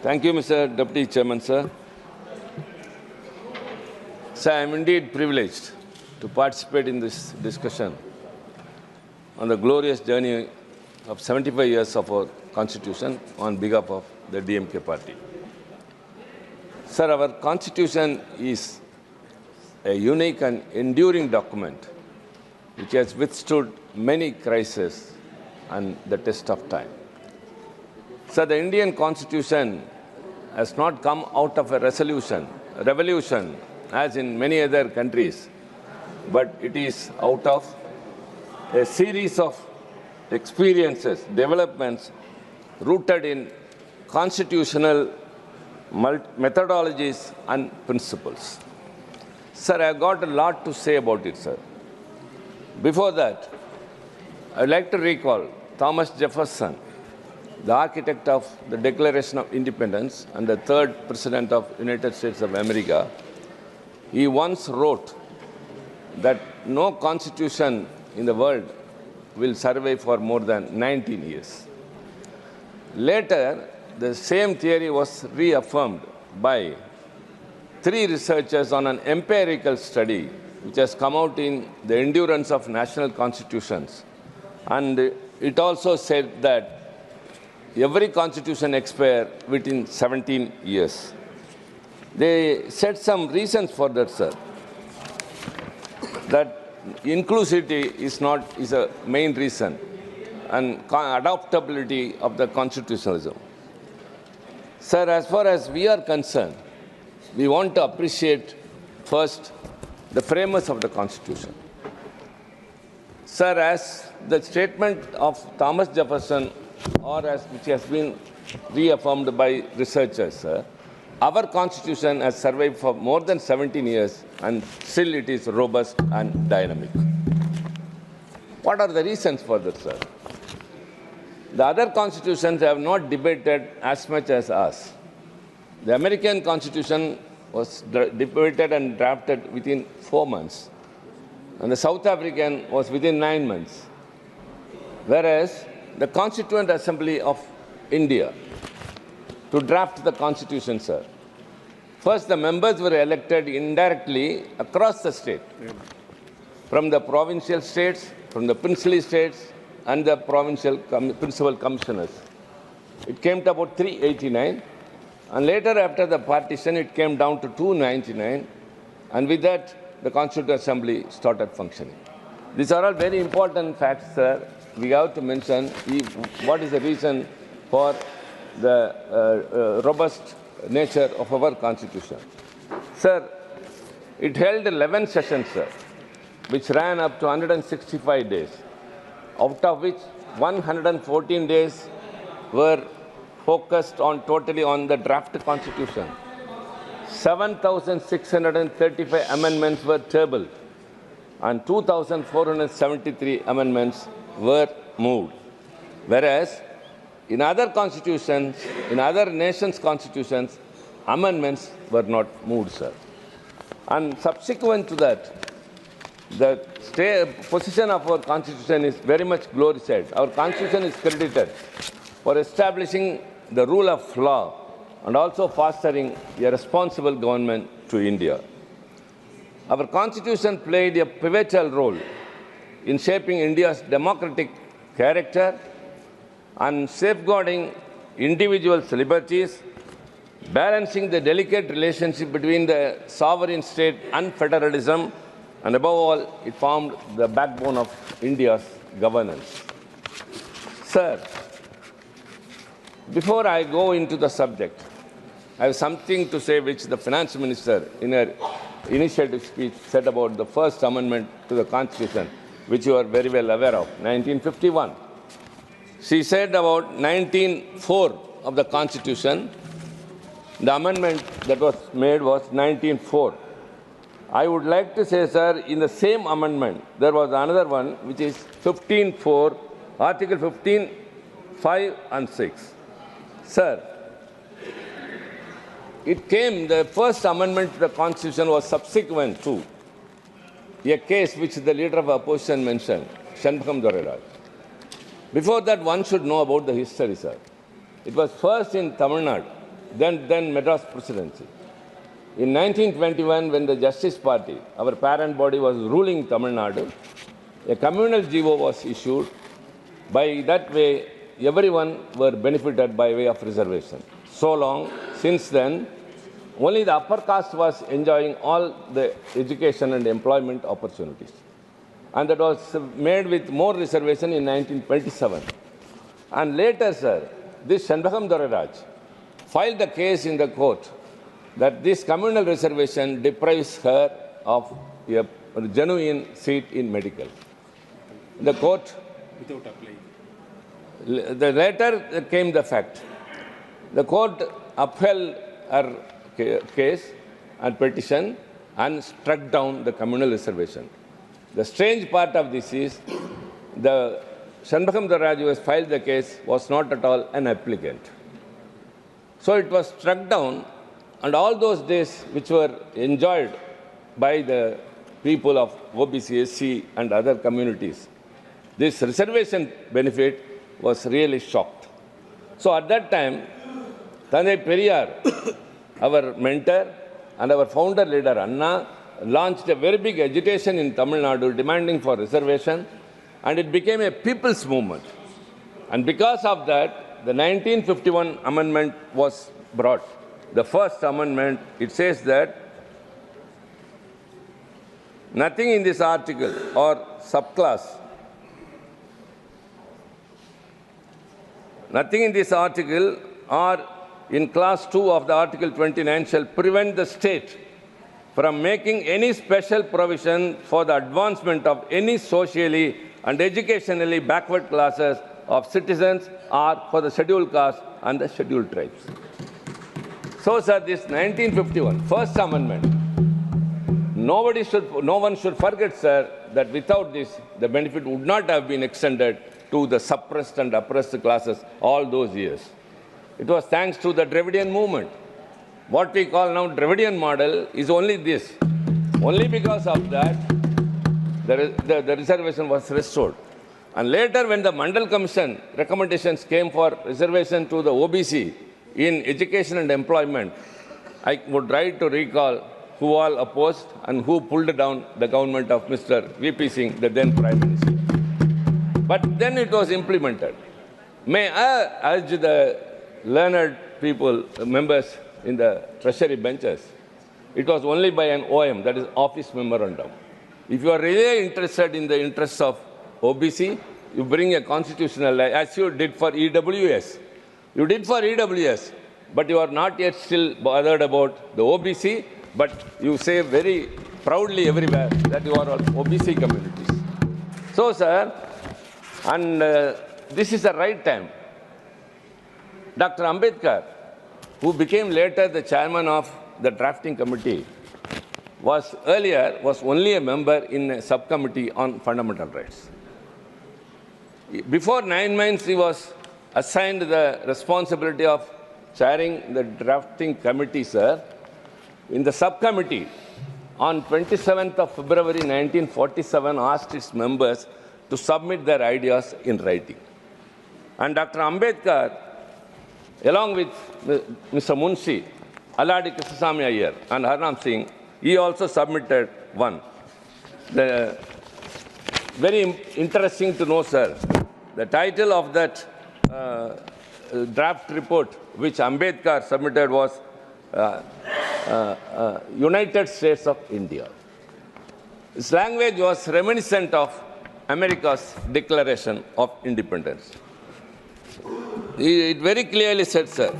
Thank you, Mr. Deputy Chairman, sir. Sir, I am indeed privileged to participate in this discussion on the glorious journey of 75 years of our Constitution on behalf of the DMK party. Sir, our Constitution is a unique and enduring document which has withstood many crises and the test of time. Sir, the Indian Constitution has not come out of a revolution, as in many other countries, but it is out of a series of experiences, developments rooted in constitutional methodologies and principles. Sir, I have got a lot to say about it, sir. Before that, I would like to recall Thomas Jefferson, the architect of the Declaration of Independence and the third President of the United States of America. He once wrote that no constitution in the world will survive for more than 19 years. Later, the same theory was reaffirmed by three researchers on an empirical study which has come out in the Endurance of National Constitutions. And it also said that every constitution expires within 17 years. They said some reasons for that, sir. That inclusivity is a main reason, and adaptability of the constitutionalism. Sir, as far as we are concerned, we want to appreciate first the framers of the Constitution. Sir, as the statement of Thomas Jefferson, or as which has been reaffirmed by researchers, sir, our Constitution has survived for more than 17 years and still it is robust and dynamic. What are the reasons for that, sir? The other constitutions have not debated as much as us. The American Constitution was debated and drafted within 4 months, and the South African was within 9 months. Whereas the Constituent Assembly of India, to draft the Constitution, sir, first the members were elected indirectly across the state, from the provincial states, from the princely states, and the provincial principal commissioners. It came to about 389, and later after the partition, it came down to 299, and with that, the Constituent Assembly started functioning. These are all very important facts, sir. We have to mention what is the reason for the robust nature of our Constitution. Sir, it held 11 sessions, sir, which ran up to 165 days, out of which 114 days were focused totally on the draft Constitution. 7,635 amendments were tabled, and 2,473 amendments were moved. Whereas in other constitutions, in other nations' constitutions, amendments were not moved, sir. And subsequent to that, the position of our Constitution is very much glorified. Our Constitution is credited for establishing the rule of law and also fostering a responsible government to India. Our Constitution played a pivotal role in shaping India's democratic character and safeguarding individuals' liberties, balancing the delicate relationship between the sovereign state and federalism, and above all, it formed the backbone of India's governance. Sir, before I go into the subject, I have something to say which the Finance Minister in her initiative speech said about the first amendment to the Constitution, which you are very well aware of, 1951. She said about 1904 of the Constitution, the amendment that was made was 1904. I would like to say, sir, in the same amendment, there was another one, which is 15.4, Article 15, 5 and 6. Sir, the first amendment to the Constitution was subsequent to a case which the leader of opposition mentioned, Shanmugam Doreraj. Before that, one should know about the history, sir. It was first in Tamil Nadu then Madras Presidency. In 1921, when the Justice Party, our parent body, was ruling Tamil Nadu, a communal GO was issued. By that way, everyone were benefited by way of reservation. So long, since then, only the upper caste was enjoying all the education and employment opportunities. And that was made with more reservation in 1927. And later, sir, this Shanbhagam Doraraj filed a case in the court that this communal reservation deprives her of a genuine seat in medical. The court, without applying. Later came the fact. The court upheld her case and petition and struck down the communal reservation. The strange part of this is the Shanbhagam Doraraj who has filed the case was not at all an applicant. So it was struck down, and all those days which were enjoyed by the people of OBC, SC and other communities, this reservation benefit was really shocked. So at that time, Thanai Periyar, our mentor and our founder leader Anna, launched a very big agitation in Tamil Nadu demanding for reservation, and it became a people's movement. And because of that, the 1951 amendment was brought. The first amendment, it says that nothing in this article or subclass, nothing in this article or in class 2 of the Article 29 shall prevent the state from making any special provision for the advancement of any socially and educationally backward classes of citizens or for the scheduled caste and the scheduled tribes. So, sir, this 1951 First Amendment, no one should forget, sir, that without this, the benefit would not have been extended to the suppressed and oppressed classes all those years. It was thanks to the Dravidian movement. What we call now Dravidian model is only this. Only because of that, the reservation was restored. And later, when the Mandal Commission recommendations came for reservation to the OBC in education and employment, I would like to recall who all opposed and who pulled down the government of Mr. V.P. Singh, the then Prime Minister. But then it was implemented. May I urge the learned people, members in the treasury benches, it was only by an OM, that is office memorandum. If you are really interested in the interests of OBC, you bring a constitutional, as you did for EWS. You did for EWS, but you are not yet still bothered about the OBC, but you say very proudly everywhere that you are all OBC communities. So, sir, and this is the right time. Dr. Ambedkar, who became later the chairman of the drafting committee, was only a member in a subcommittee on fundamental rights. Before 9 months, he was assigned the responsibility of chairing the drafting committee, sir. In the subcommittee, on 27th of February 1947, asked its members to submit their ideas in writing. And Dr. Ambedkar, along with Mr. Munshi, Aladi Krishnasamy Iyer, and Harnam Singh, he also submitted one. Very interesting to know, sir, the title of that draft report which Ambedkar submitted was United States of India. Its language was reminiscent of America's Declaration of Independence. It very clearly said, sir,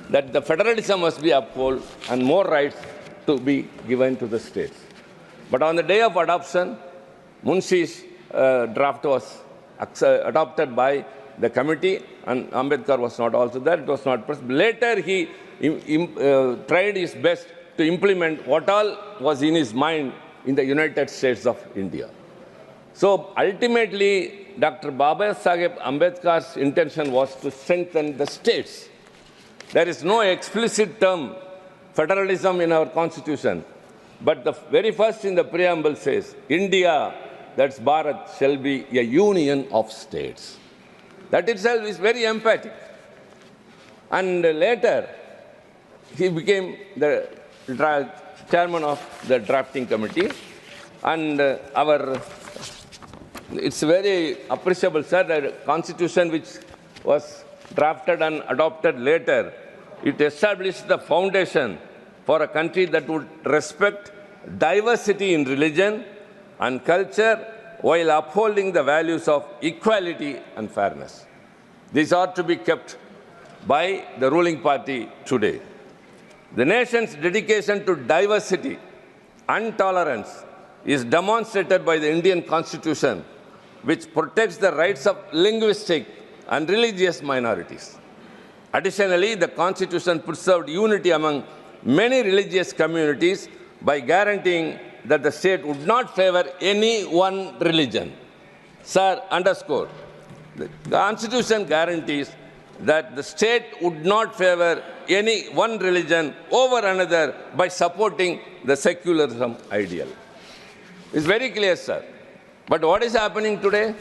that the federalism must be upheld and more rights to be given to the states. But on the day of adoption, Munshi's draft was adopted by the committee, and Ambedkar was not also there. It was not pressed. Later, he tried his best to implement what all was in his mind in the United States of India. So ultimately, Dr. Baba Saheb Ambedkar's intention was to strengthen the states. There is no explicit term federalism in our constitution, but the very first in the preamble says, India, that's Bharat, shall be a union of states. That itself is very emphatic. And later, he became the chairman of the drafting committee. And it's very appreciable, sir, the constitution which was drafted and adopted later, it established the foundation for a country that would respect diversity in religion and culture while upholding the values of equality and fairness. These are to be kept by the ruling party today. The nation's dedication to diversity and tolerance is demonstrated by the Indian Constitution, which protects the rights of linguistic and religious minorities. Additionally, the Constitution preserved unity among many religious communities by guaranteeing that the state would not favor any one religion. Sir, underscore, the Constitution guarantees that the state would not favor any one religion over another by supporting the secularism ideal. It's very clear, sir. But what is happening today?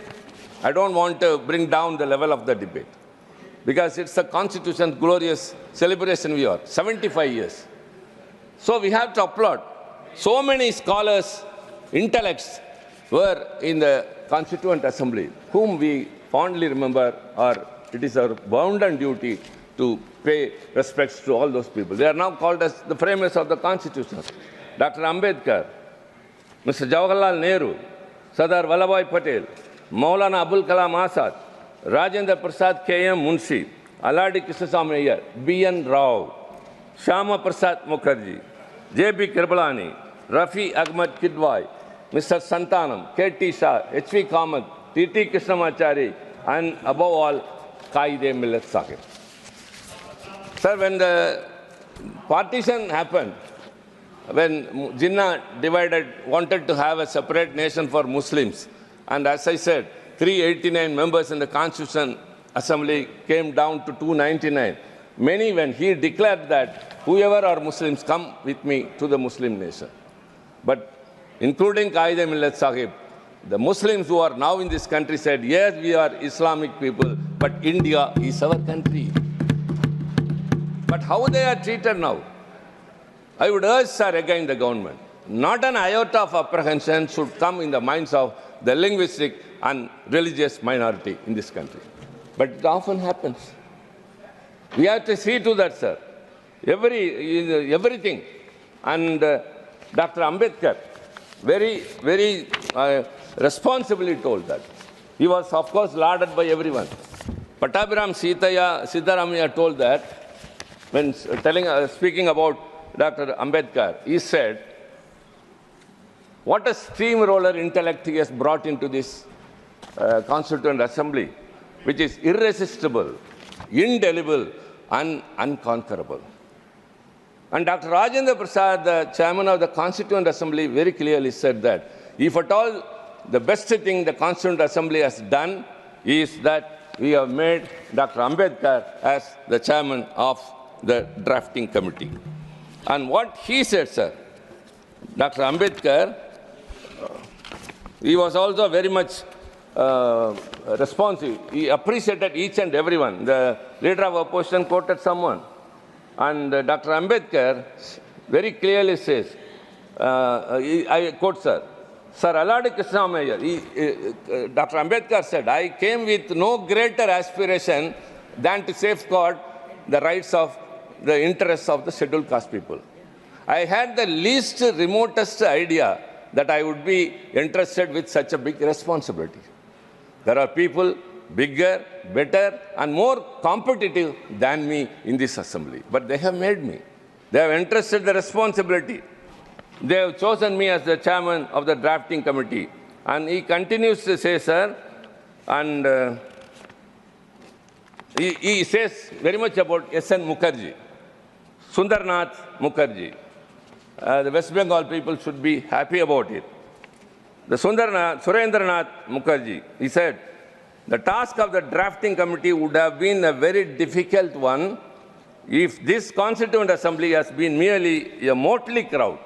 I don't want to bring down the level of the debate, because it's a Constitution's glorious celebration we are, 75 years. So we have to applaud. So many scholars, intellects were in the Constituent Assembly, whom we fondly remember, or it is our bounden duty to pay respects to all those people. They are now called as the framers of the Constitution. Dr. Ambedkar, Mr. Jawaharlal Nehru, Sardar Vallabhbhai Patel, Maulana Abul Kalam Azad, Rajendra Prasad K.M. Munshi, Aladi Krishnaswamy Iyer, B.N. Rao, Shyama Prasad Mukherjee, J.B. Kirbalani, Rafi Ahmad Kidwai, Mr. Santanam, K.T. Shah, H.V. Kamath, T.T. Krishnamachari, and above all, Qaide Millat Sahib. Sir, when the partition happened, when Jinnah wanted to have a separate nation for Muslims, and as I said, 389 members in the Constitution Assembly came down to 299. Many, when he declared that whoever are Muslims, come with me to the Muslim nation. But including Qaide Millat Sahib, the Muslims who are now in this country said, yes, we are Islamic people, but India is our country. But how they are treated now? I would urge, sir, again the government, not an iota of apprehension should come in the minds of the linguistic and religious minority in this country. But it often happens. We have to see to that, sir. Everything. And Dr. Ambedkar very responsibly told that. He was, of course, lauded by everyone. Pattabhiram Siddharamaiah told that, when speaking about Dr. Ambedkar, he said, what a steamroller intellect he has brought into this Constituent Assembly, which is irresistible, indelible, and unconquerable. And Dr. Rajendra Prasad, the chairman of the Constituent Assembly, very clearly said that if at all the best thing the Constituent Assembly has done is that we have made Dr. Ambedkar as the chairman of the drafting committee. And what he said, sir, Dr. Ambedkar, he was also very much responsive. He appreciated each and everyone. The leader of opposition quoted someone. And Dr. Ambedkar very clearly says, I quote, sir, Sir Aladi Krishnamaiah, Dr. Ambedkar said, I came with no greater aspiration than to safeguard the rights of the interests of the scheduled caste people. I had the least remotest idea that I would be entrusted with such a big responsibility. There are people bigger, better, and more competitive than me in this assembly. But they have made me. They have entrusted the responsibility. They have chosen me as the chairman of the drafting committee. And he continues to say, sir, and he says very much about S.N. Mukherjee, Sundarnath Mukherjee. The West Bengal people should be happy about it. The Surendranath Mukherjee, he said, the task of the drafting committee would have been a very difficult one if this Constituent Assembly has been merely a motley crowd,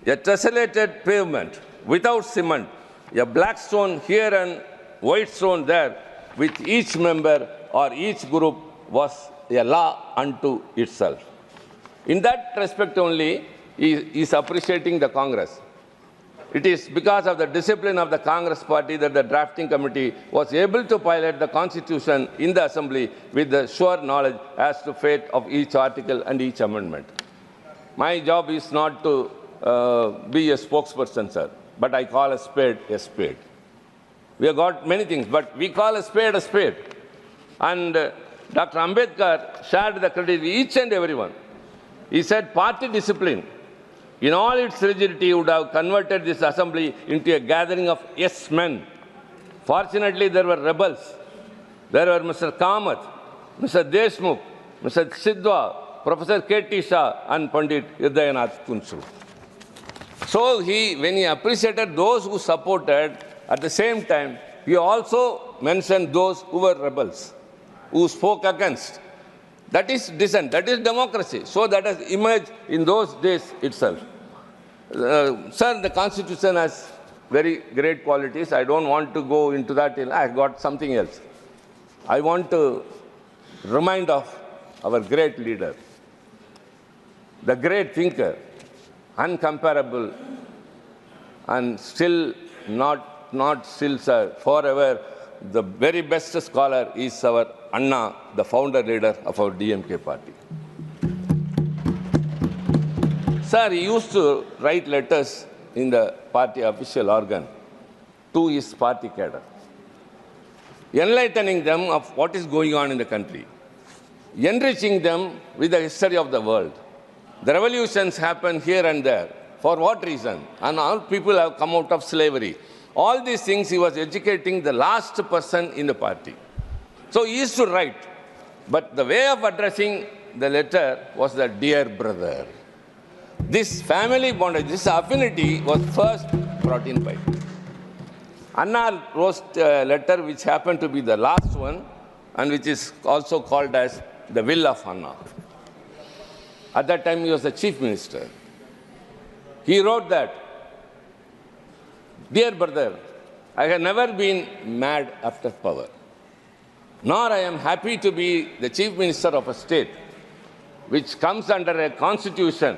a tessellated pavement without cement, a black stone here and white stone there, with each member or each group was a law unto itself. In that respect only, he is appreciating the Congress. It is because of the discipline of the Congress party that the drafting committee was able to pilot the Constitution in the Assembly with the sure knowledge as to fate of each article and each amendment. My job is not to be a spokesperson, sir, but I call a spade a spade. We have got many things, but we call a spade a spade. And Dr. Ambedkar shared the credit with each and everyone. He said party discipline, in all its rigidity, would have converted this assembly into a gathering of yes men. Fortunately, there were rebels. There were Mr. Kamath, Mr. Deshmukh, Mr. Sidwa, Professor K.T. Shah, and Pandit Udhayanidhi. So when he appreciated those who supported, at the same time, he also mentioned those who were rebels, who spoke against. That is dissent, that is democracy. So that has emerged in those days itself. Sir, the Constitution has very great qualities. I don't want to go into that. I got something else. I want to remind of our great leader, the great thinker, uncomparable, and still not still, sir, forever, the very best scholar is our Anna, the founder leader of our DMK party. Sir, he used to write letters in the party official organ to his party cadre, enlightening them of what is going on in the country, enriching them with the history of the world. The revolutions happen here and there. For what reason? And all people have come out of slavery. All these things he was educating the last person in the party. So he used to write. But the way of addressing the letter was the dear brother. This family bondage, this affinity was first brought in by him. Anna wrote a letter which happened to be the last one and which is also called as the Will of Anna. At that time he was the chief minister. He wrote that, dear brother, I have never been mad after power, nor I am happy to be the chief minister of a state which comes under a constitution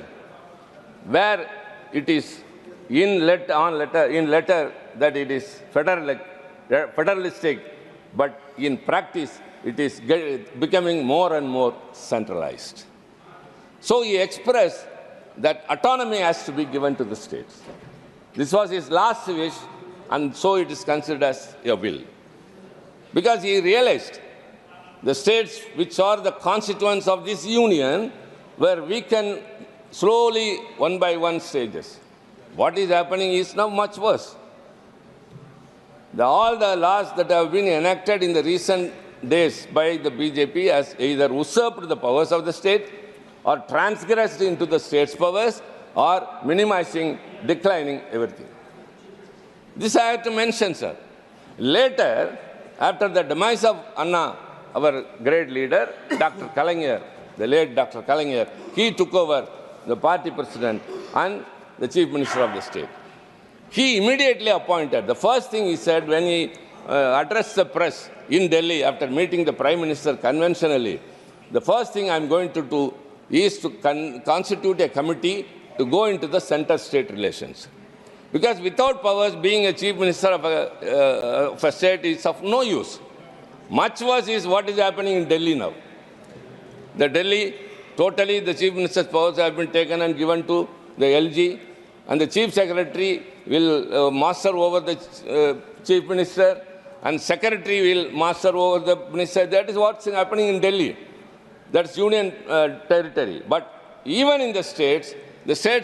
where it is in letter that it is federalistic, but in practice it is becoming more and more centralized. So he expressed that autonomy has to be given to the states. This was his last wish, and so it is considered as a will. Because he realized the states which are the constituents of this union were weakened slowly, one by one stages. What is happening is now much worse. All the laws that have been enacted in the recent days by the BJP has either usurped the powers of the state or transgressed into the state's powers or minimizing, declining everything. This I have to mention, sir. Later, after the demise of Anna, our great leader, Dr. Kalaignar, the late Dr. Kalaignar, he took over the party president and the chief minister of the state. He immediately appointed, the first thing he said when he addressed the press in Delhi after meeting the prime minister conventionally, the first thing I'm going to do is to constitute a committee to go into the center-state relations. Because without powers, being a chief minister of a state is of no use. Much worse is what is happening in Delhi now. The Delhi, totally the chief minister's powers have been taken and given to the LG, and the chief secretary will master over the chief minister, and secretary will master over the minister. That is what's happening in Delhi. That's union territory. But even in the states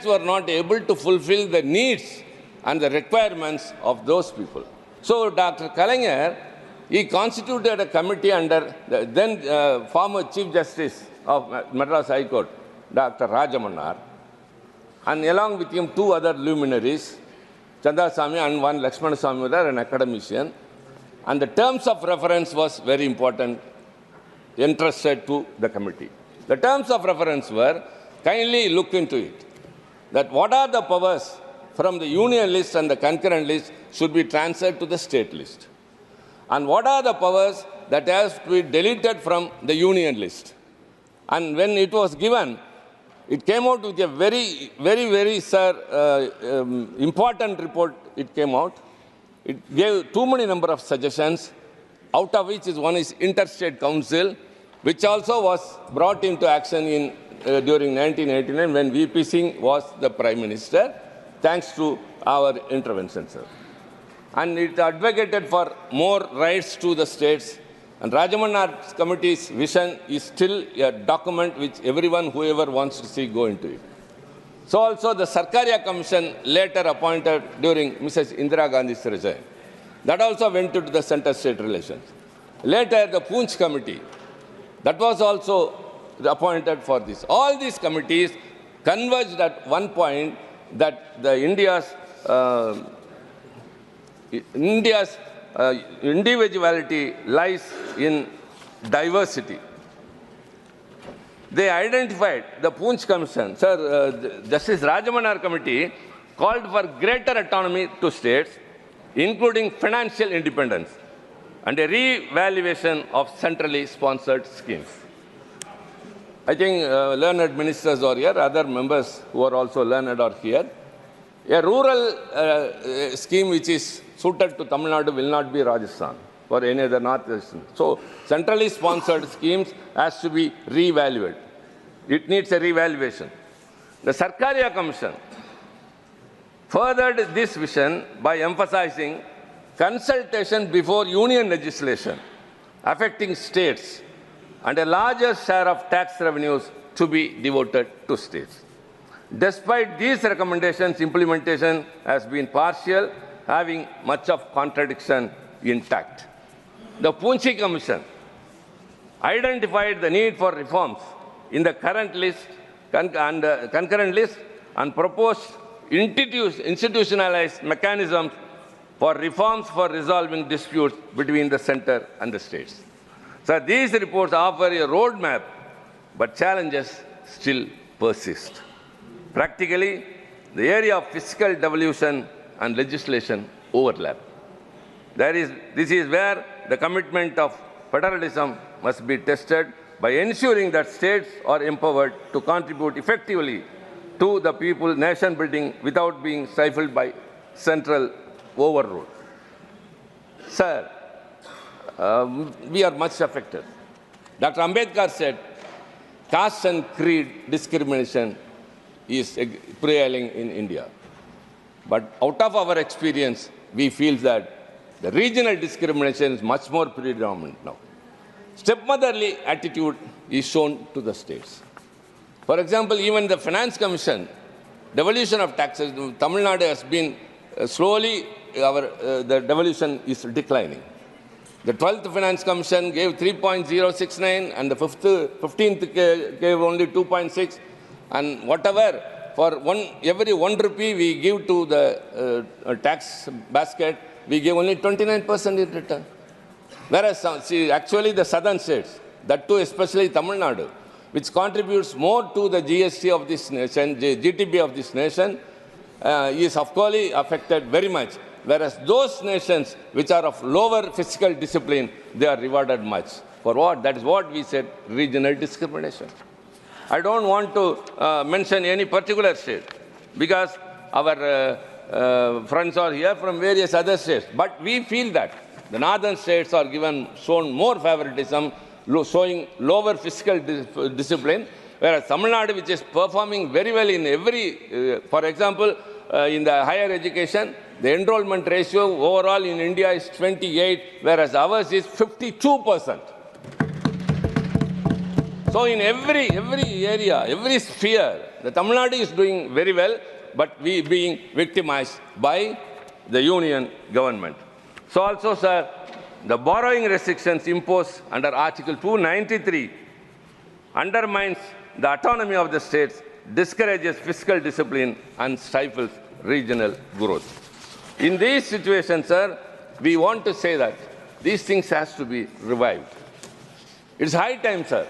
were not able to fulfill the needs and the requirements of those people. So Dr. Kalaignar, he constituted a committee under the then former Chief Justice of Madras High Court, Dr. Rajamannar, and along with him two other luminaries, Chandasamy and one Lakshmana Swamy, an academician. And the terms of reference was very important, entrusted to the committee. The terms of reference were, kindly look into it, that what are the powers from the union list and the concurrent list should be transferred to the state list. And what are the powers that has to be deleted from the union list. And when it was given, It came out with a very, sir, important report. It came out. It gave too many number of suggestions, out of which is one is Interstate Council, which also was brought into action in during 1989 when VP Singh was the Prime Minister, thanks to our intervention, sir. And it advocated for more rights to the states. And Rajamannar's committee's vision is still a document which everyone, whoever wants to see, go into it. So also the Sarkaria Commission later appointed during Mrs. Indira Gandhi's regime. That also went into the center-state relations. Later, the Poonch Committee, that was also appointed for this. All these committees converged at one point that the India's individuality lies in diversity. They identified, the Poonch Commission, sir, Justice Rajamannar Committee called for greater autonomy to states, including financial independence and a re-evaluation of centrally sponsored schemes. I think learned ministers are here, other members who are also learned are here. A rural scheme which is suited to Tamil Nadu will not be Rajasthan or any other northeastern. So, centrally sponsored schemes has to be re-evaluated. It needs a re-evaluation. The Sarkaria Commission furthered this vision by emphasizing consultation before union legislation affecting states and a larger share of tax revenues to be devoted to states. Despite these recommendations, implementation has been partial, having much of contradiction intact. The Poonch Commission identified the need for reforms in the current list concurrent list and proposed institutionalized mechanisms for reforms for resolving disputes between the center and the states. So these reports offer a roadmap, but challenges still persist. Practically, the area of fiscal devolution and legislation overlap. This is where the commitment of federalism must be tested by ensuring that states are empowered to contribute effectively to the people nation building without being stifled by central overrule. Sir, we are much affected. Dr. Ambedkar said, caste and creed discrimination is prevailing in India. But out of our experience, we feel that the regional discrimination is much more predominant now. Stepmotherly attitude is shown to the states. For example, even the Finance Commission, devolution of taxes, Tamil Nadu has been slowly, the devolution is declining. The 12th Finance Commission gave 3.069 and the 15th gave only 2.6, and whatever, for every 1 rupee we give to the tax basket, we give only 29% in return. Whereas, actually the southern states, that too especially Tamil Nadu, which contributes more to the GST of this nation, GDP of this nation, is of course affected very much. Whereas those nations which are of lower fiscal discipline, they are rewarded much. For what? That is what we said, regional discrimination. I don't want to mention any particular state because our friends are here from various other states. But we feel that the northern states are shown more favoritism, showing lower fiscal discipline, whereas Tamil Nadu, which is performing very well in every, for example, in the higher education, the enrollment ratio overall in India is 28, whereas ours is 52%. So in every area, every sphere, the Tamil Nadu is doing very well, but we being victimized by the union government. So also, sir, the borrowing restrictions imposed under Article 293 undermines the autonomy of the states, discourages fiscal discipline, and stifles regional growth. In these situations, sir, we want to say that these things has to be revived. It's high time, sir.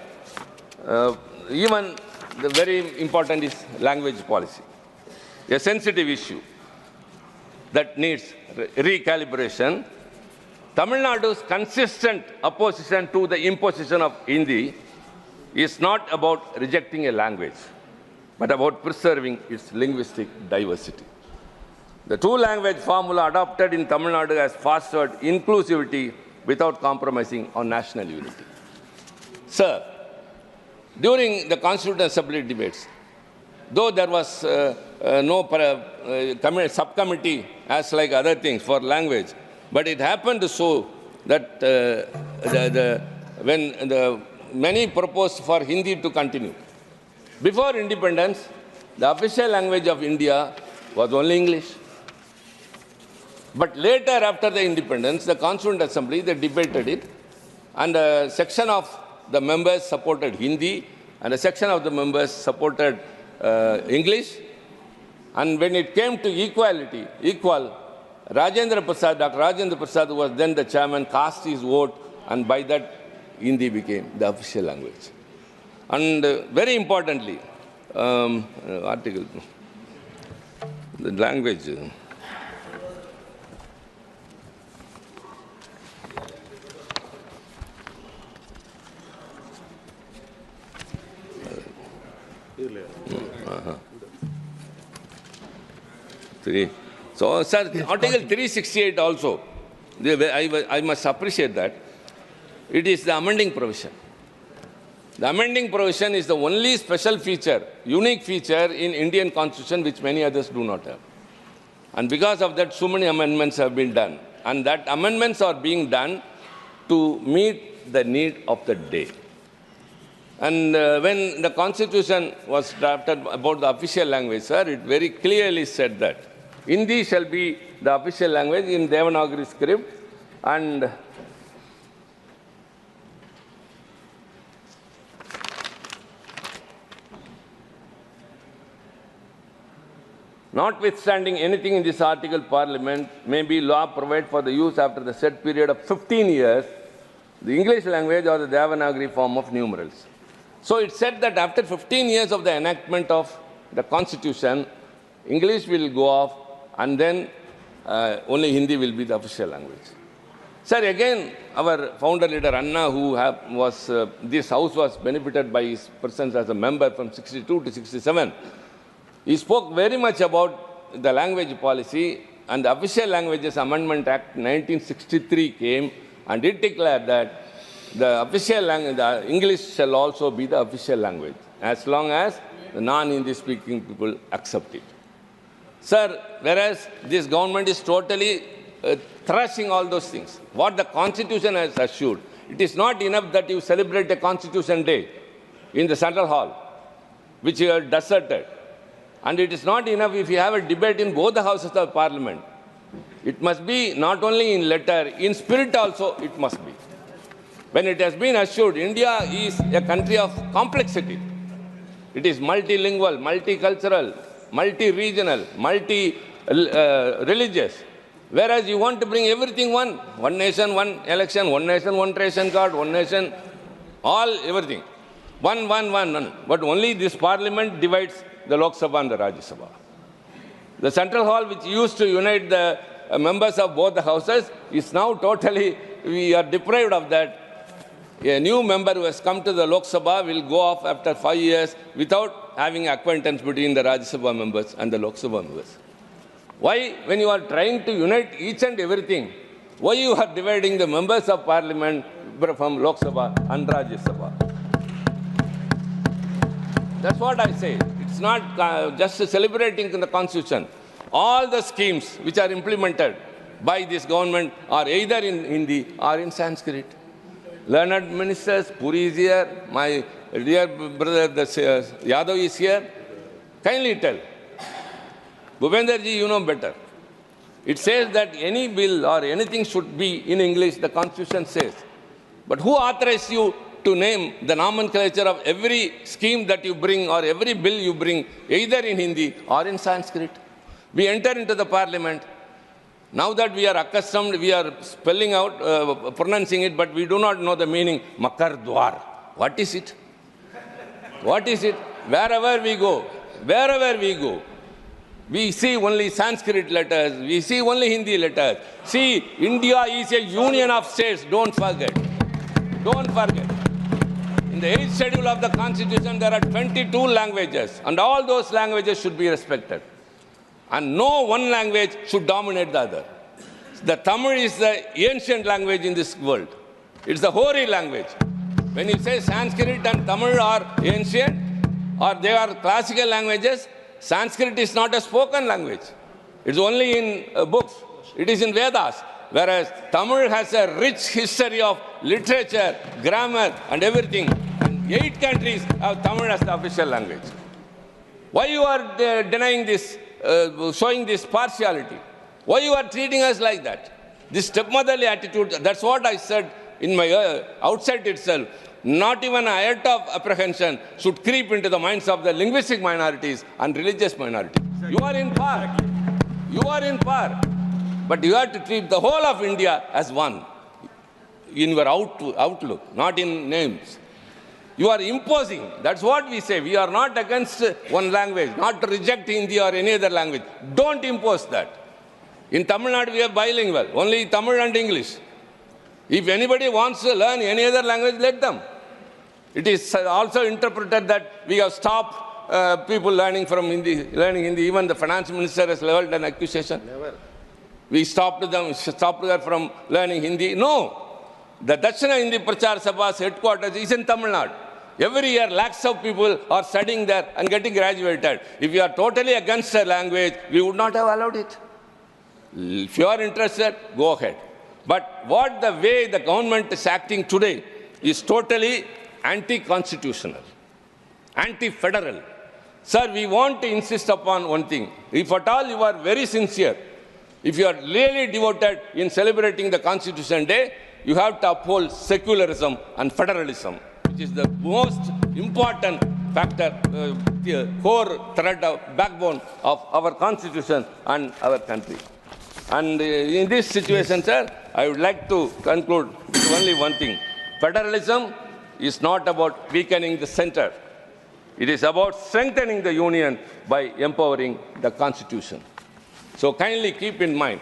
Even the very important is language policy, a sensitive issue that needs recalibration. Tamil Nadu's consistent opposition to the imposition of Hindi is not about rejecting a language. but about preserving its linguistic diversity. The two-language formula adopted in Tamil Nadu has fostered inclusivity without compromising on national unity. Sir, during the Constituent Assembly debates, though there was no subcommittee as like other things for language, but it happened so that when many proposed for Hindi to continue. Before independence, the official language of India was only English. But later, after the independence, the Constituent Assembly, they debated it, and a section of the members supported Hindi, and a section of the members supported English. And when it came to equality, Dr. Rajendra Prasad, who was then the chairman, cast his vote, and by that, Hindi became the official language. And very importantly, article, the language. So, sir, Article 368 also, I must appreciate that. It is the amending provision. The amending provision is the only special feature, unique feature in Indian Constitution which many others do not have. And because of that, so many amendments have been done. And that amendments are being done to meet the need of the day. And when the Constitution was drafted about the official language, sir, it very clearly said that Hindi shall be the official language in Devanagari script, and notwithstanding anything in this article, Parliament may be law provide for the use after the set period of 15 years, the English language or the Devanagari form of numerals. So it said that after 15 years of the enactment of the Constitution, English will go off, and then only Hindi will be the official language. Sir, again, our founder leader Anna, this house was benefited by his presence as a member from 62 to 67. He spoke very much about the language policy, and the Official Languages Amendment Act 1963 came, and it declared that the official language, the English shall also be the official language, as long as the non-Hindi speaking people accept it. Sir, whereas this government is totally thrashing all those things, what the Constitution has assured, it is not enough that you celebrate a Constitution Day in the Central Hall, which you have deserted. And it is not enough if you have a debate in both the houses of Parliament. It must be not only in letter, in spirit also it must be. When it has been assured, India is a country of complexity. It is multilingual, multicultural, multi-regional, multi-religious. Whereas you want to bring everything one nation, one election, one nation, one ration card, one nation, everything. One. But only this Parliament divides the Lok Sabha and the Rajya Sabha. The Central Hall, which used to unite the members of both the houses, is now totally, we are deprived of that. A new member who has come to the Lok Sabha will go off after 5 years without having acquaintance between the Rajya Sabha members and the Lok Sabha members. Why, when you are trying to unite each and everything, why you are dividing the members of Parliament from Lok Sabha and Rajya Sabha? That's what I say. It's not just celebrating the Constitution. All the schemes which are implemented by this government are either in Hindi or in Sanskrit. Learned ministers, Puri is here, my dear brother Yadav is here. Kindly tell. Bhupender ji, you know better. It says that any bill or anything should be in English, the Constitution says. But who authorized you to name the nomenclature of every scheme that you bring or every bill you bring, either in Hindi or in Sanskrit? We enter into the Parliament. Now that we are accustomed, we are spelling out, pronouncing it, but we do not know the meaning. Makar Dwar. What is it? What is it? Wherever we go, we see only Sanskrit letters, we see only Hindi letters. See, India is a union of states, don't forget. Don't forget. In the 8th schedule of the Constitution, there are 22 languages, and all those languages should be respected. And no one language should dominate the other. The Tamil is the ancient language in this world. It's the hoary language. When you say Sanskrit and Tamil are ancient, or they are classical languages, Sanskrit is not a spoken language. It's only in books. It is in Vedas. Whereas Tamil has a rich history of literature, grammar, and everything. And 8 countries have Tamil as the official language. Why you are denying this, showing this partiality? Why you are treating us like that? This stepmotherly attitude, that's what I said in my outset itself. Not even a iota of apprehension should creep into the minds of the linguistic minorities and religious minorities. You are in power. You are in power. But you have to treat the whole of India as one in your outlook, not in names. You are imposing. That's what we say. We are not against one language, not to reject Hindi or any other language. Don't impose that. In Tamil Nadu, we are bilingual, only Tamil and English. If anybody wants to learn any other language, let them. It is also interpreted that we have stopped people learning Hindi. Even the finance minister has leveled an accusation. Never. We stopped her from learning Hindi. No. The Dakshina Hindi Prachar Sabha's headquarters is in Tamil Nadu. Every year, lakhs of people are studying there and getting graduated. If you are totally against a language, we would not have allowed it. If you are interested, go ahead. But what the way the government is acting today is totally anti-constitutional, anti-federal. Sir, we want to insist upon one thing. If at all you are very sincere, if you are really devoted in celebrating the Constitution Day, you have to uphold secularism and federalism, which is the most important factor, the core thread of backbone of our Constitution and our country. And in this situation, sir, I would like to conclude with only one thing. Federalism is not about weakening the center. It is about strengthening the union by empowering the Constitution. So kindly keep in mind,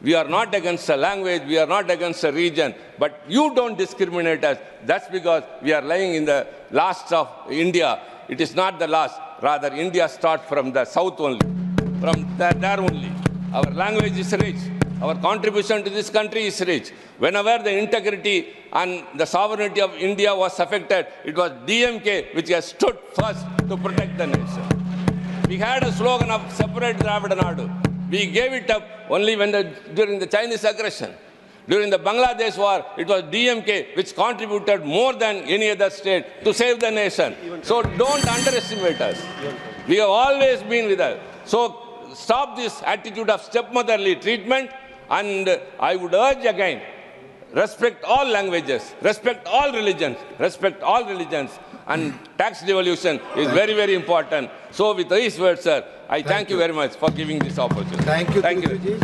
we are not against a language, we are not against a region, but you don't discriminate us. That's because we are lying in the last of India. It is not the last. Rather, India starts from the south only, from there only. Our language is rich. Our contribution to this country is rich. Whenever the integrity and the sovereignty of India was affected, it was DMK which has stood first to protect the nation. We had a slogan of separate Dravida Nadu. We gave it up only during the Chinese aggression. During the Bangladesh war, it was DMK which contributed more than any other state to save the nation. So don't underestimate us. We have always been with us. So stop this attitude of stepmotherly treatment, and I would urge again, respect all languages, respect all religions, and tax devolution is very, very important. So with these words, sir, I thank you very much for giving this opportunity. Thank you.